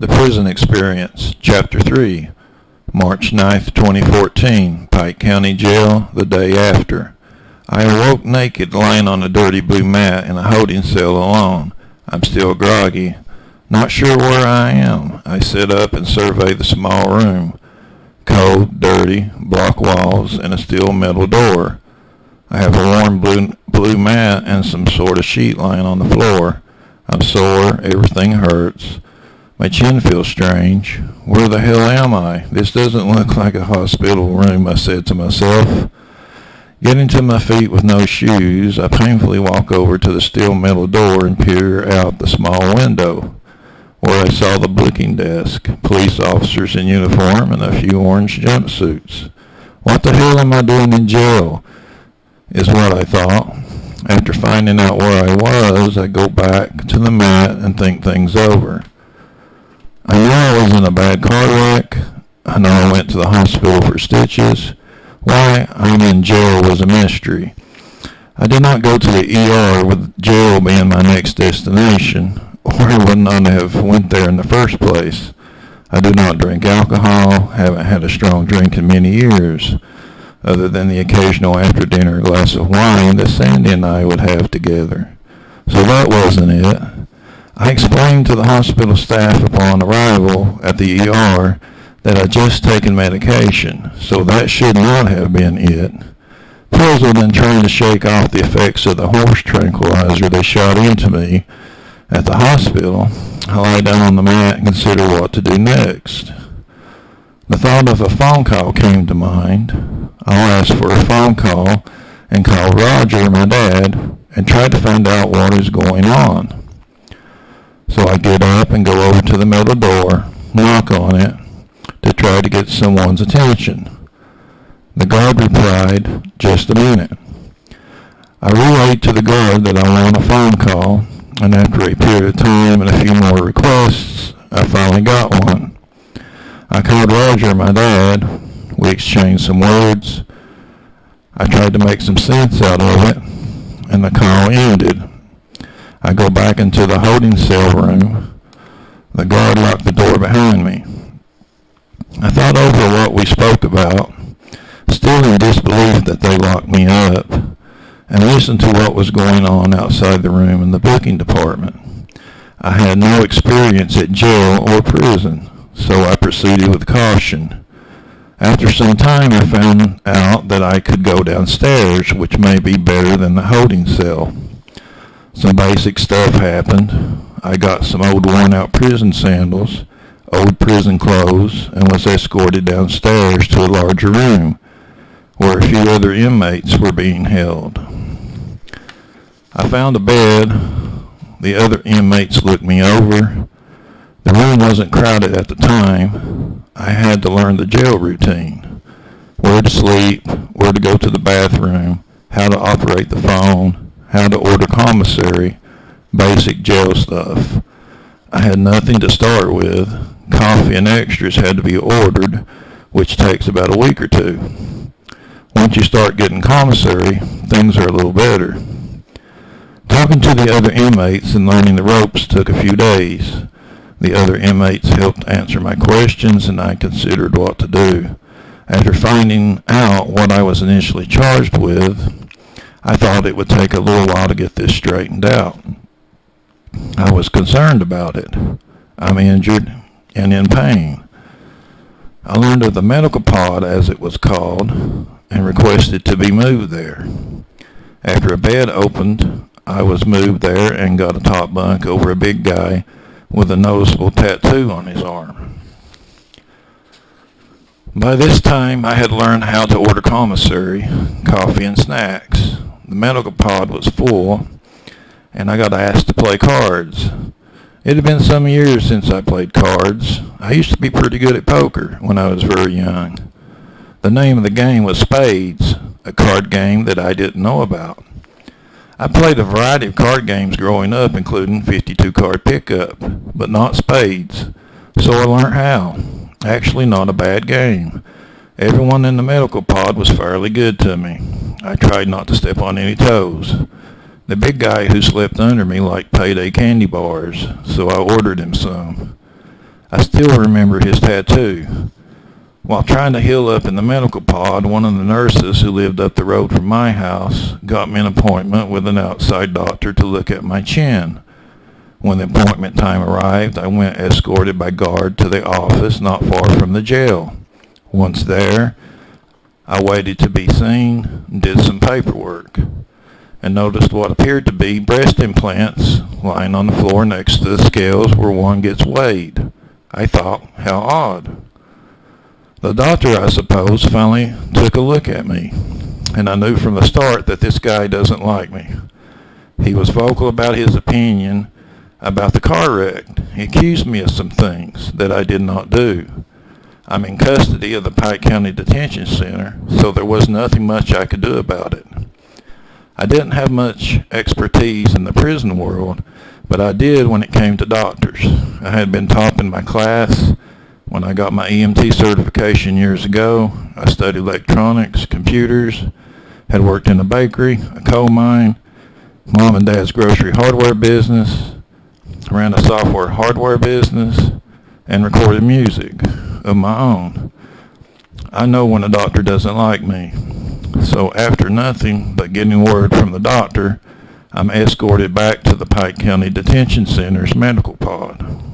The Prison Experience, Chapter 3, March 9th, 2014, Pike County Jail, the day after. I awoke naked, lying on a dirty blue mat in a holding cell alone. I'm still groggy, not sure where I am. I sit up and survey the small room. Cold, dirty, block walls, and a steel metal door. I have a warm blue mat and some sort of sheet lying on the floor. I'm sore, everything hurts. My chin feels strange. Where the hell am I? This doesn't look like a hospital room, I said to myself. Getting to my feet with no shoes, I painfully walk over to the steel metal door and peer out the small window, where I saw the booking desk, police officers in uniform, and a few orange jumpsuits. What the hell am I doing in jail? Is what I thought. After finding out where I was, I go back to the mat and think things over. I know I was in a bad car wreck. I know I went to the hospital for stitches. Why I'm in jail was a mystery. I did not go to the ER with jail being my next destination, or I would not have went there in the first place. I do not drink alcohol, haven't had a strong drink in many years, other than the occasional after-dinner glass of wine that Sandy and I would have together. So that wasn't it. I explained to the hospital staff upon arrival at the ER that I'd just taken medication, so that should not have been it. Puzzled and trying to shake off the effects of the horse tranquilizer they shot into me at the hospital, I lie down on the mat and consider what to do next. The thought of a phone call came to mind. I'll ask for a phone call and call Roger, my dad, and try to find out what is going on. So I get up and go over to the metal door, knock on it, to try to get someone's attention. The guard replied, "Just a minute." I relayed to the guard that I want a phone call, and after a period of time and a few more requests, I finally got one. I called Roger, my dad. We exchanged some words. I tried to make some sense out of it, and the call ended. I go back into the holding cell room. The guard locked the door behind me. I thought over what we spoke about, still in disbelief that they locked me up, and listened to what was going on outside the room in the booking department. I had no experience at jail or prison, so I proceeded with caution. After some time, I found out that I could go downstairs, which may be better than the holding cell. Some basic stuff happened. I got some old worn-out prison sandals, old prison clothes, and was escorted downstairs to a larger room, where a few other inmates were being held. I found a bed. The other inmates looked me over. The room wasn't crowded at the time. I had to learn the jail routine. Where to sleep, where to go to the bathroom, how to operate the phone, how to order commissary, basic jail stuff. I had nothing to start with. Coffee and extras had to be ordered, which takes about a week or two. Once you start getting commissary, things are a little better. Talking to the other inmates and learning the ropes took a few days. The other inmates helped answer my questions, and I considered what to do. After finding out what I was initially charged with, I thought it would take a little while to get this straightened out. I was concerned about it. I'm injured and in pain. I learned of the medical pod, as it was called, and requested to be moved there. After a bed opened, I was moved there and got a top bunk over a big guy with a noticeable tattoo on his arm. By this time, I had learned how to order commissary, coffee, and snacks. The medical pod was full, and I got asked to play cards. It had been some years since I played cards. I used to be pretty good at poker when I was very young. The name of the game was Spades, a card game that I didn't know about. I played a variety of card games growing up, including 52-card pickup, but not spades, so I learned how. Actually, not a bad game. Everyone in the medical pod was fairly good to me. I tried not to step on any toes. The big guy who slept under me liked payday candy bars, so I ordered him some. I still remember his tattoo. While trying to heal up in the medical pod, one of the nurses who lived up the road from my house got me an appointment with an outside doctor to look at my chin. When the appointment time arrived, I went escorted by guard to the office not far from the jail. Once there, I waited to be seen and did some paperwork, and noticed what appeared to be breast implants lying on the floor next to the scales where one gets weighed. I thought, how odd. The doctor, I suppose, finally took a look at me, and I knew from the start that this guy doesn't like me. He was vocal about his opinion about the car wreck. He accused me of some things that I did not do. I'm in custody of the Pike County Detention Center, so there was nothing much I could do about it. I didn't have much expertise in the prison world, but I did when it came to doctors. I had been top in my class when I got my EMT certification years ago. I studied electronics, computers, had worked in a bakery, a coal mine, mom and dad's grocery hardware business, ran a software hardware business, and recorded music of my own. I know when a doctor doesn't like me. So after nothing but getting word from the doctor, I'm escorted back to the Pike County Detention Center's medical pod.